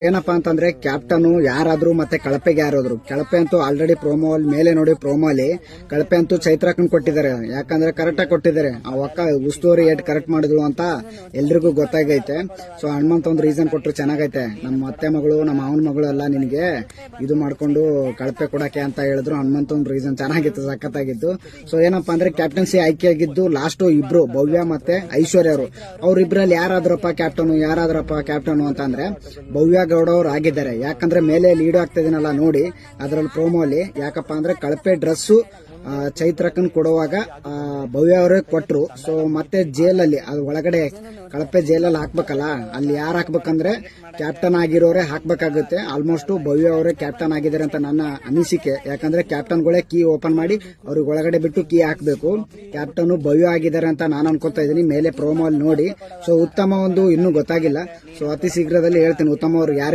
ಏನಪ್ಪಾ ಅಂತಂದ್ರೆ ಕ್ಯಾಪ್ಟನ್ ಯಾರಾದ್ರೂ ಮತ್ತೆ ಕಳಪೆಗೆ ಯಾರಾದ್ರು ಕಳಪೆ ಅಂತೂ ಆಲ್ರೆಡಿ ಪ್ರೋಮೋ ಅಲ್ಲಿ ಮೇಲೆ ನೋಡಿ ಪ್ರೋಮೋ ಅಲ್ಲಿ ಕಳಪೆ ಅಂತೂ ಚೈತ್ರಕನ್ ಕೊಟ್ಟಿದ್ದಾರೆ. ಯಾಕಂದ್ರೆ ಕರೆಕ್ಟ್ ಆಗಿ ಕೊಟ್ಟಿದ್ದಾರೆ. ಆ ಒಕ್ಕ ಉಸ್ತುವಾರಿ ಏಟ್ ಕರೆಕ್ಟ್ ಮಾಡಿದ್ರು ಅಂತ ಎಲ್ರಿಗೂ ಗೊತ್ತಾಗೈತೆ. ಸೊ ಹನುಮಂತ ಒಂದು ರೀಸನ್ ಕೊಟ್ಟರು ಚೆನ್ನಾಗೈತೆ. ನಮ್ಮ ಅತ್ತೆ ಮಗಳು ನಮ್ಮ ಮಾವನ ಮಗಳು ಎಲ್ಲ ನಿನಗೆ ಇದು ಮಾಡ್ಕೊಂಡು ಕಳಪೆ ಕೊಡಕ್ಕೆ ಅಂತ ಹೇಳಿದ್ರು. ಹನುಮಂತ ಒಂದು ರೀಸನ್ ಚೆನ್ನಾಗಿತ್ತು, ಸಖತ್ತಾಗಿತ್ತು. ಸೊ ಏನಪ್ಪಾ ಅಂದ್ರೆ ಕ್ಯಾಪ್ಟನ್ಸಿ ಆಯ್ಕೆ ಆಗಿದ್ದು ಲಾಸ್ಟ್ ಇಬ್ರು ಭವ್ಯ ಮತ್ತೆ ಐಶ್ವರ್ಯ ಅವರು. ಅವ್ರಿಬ್ರಲ್ಲಿ ಯಾರಾದ್ರಪ್ಪ ಕ್ಯಾಪ್ಟನ್ ಅಂತಂದ್ರೆ ಭವ್ಯ ಗೌಡ ಅವ್ರು ಆಗಿದ್ದಾರೆ. ಯಾಕಂದ್ರೆ ಮೇಲೆ ಲೀಡ್ ಆಗ್ತಾ ಇದೀನಲ್ಲ ನೋಡಿ ಅದರಲ್ಲಿ ಪ್ರೋಮೋ ಅಲ್ಲಿ. ಯಾಕಪ್ಪ ಅಂದ್ರೆ ಕಳಪೆ ಡ್ರೆಸ್ಸು ಚೈತ್ರಕನ್ ಕೊಡುವಾಗ ಭವ್ಯ ಅವರೇ ಕೊಟ್ರು. ಸೊ ಮತ್ತೆ ಜೈಲಲ್ಲಿ ಅದು ಒಳಗಡೆ ಕಳಪೆ ಜೈಲಲ್ಲಿ ಹಾಕ್ಬೇಕಲ್ಲ, ಅಲ್ಲಿ ಯಾರು ಹಾಕ್ಬೇಕಂದ್ರೆ ಕ್ಯಾಪ್ಟನ್ ಆಗಿರೋರೆ ಹಾಕ್ಬೇಕಾಗುತ್ತೆ. ಆಲ್ಮೋಸ್ಟ್ ಭವ್ಯ ಅವರೇ ಕ್ಯಾಪ್ಟನ್ ಆಗಿದ್ದಾರೆ ಅಂತ ನನ್ನ ಅನಿಸಿಕೆ. ಯಾಕಂದ್ರೆ ಕ್ಯಾಪ್ಟನ್ಗಳೇ ಕೀ ಓಪನ್ ಮಾಡಿ ಅವ್ರಿಗೆ ಒಳಗಡೆ ಬಿಟ್ಟು ಕೀ ಹಾಕ್ಬೇಕು. ಕ್ಯಾಪ್ಟನ್ ಭವ್ಯ ಆಗಿದ್ದಾರೆ ಅಂತ ನಾನು ಅನ್ಕೊತಾ ಇದ್ದೀನಿ ಮೇಲೆ ಪ್ರೋಮೋ ಅಲ್ಲಿ ನೋಡಿ. ಸೊ ಉತ್ತಮ ಒಂದು ಇನ್ನೂ ಗೊತ್ತಾಗಿಲ್ಲ. ಸೊ ಅತಿ ಶೀಘ್ರದಲ್ಲಿ ಹೇಳ್ತೀನಿ ಉತ್ತಮ ಅವರು ಯಾರು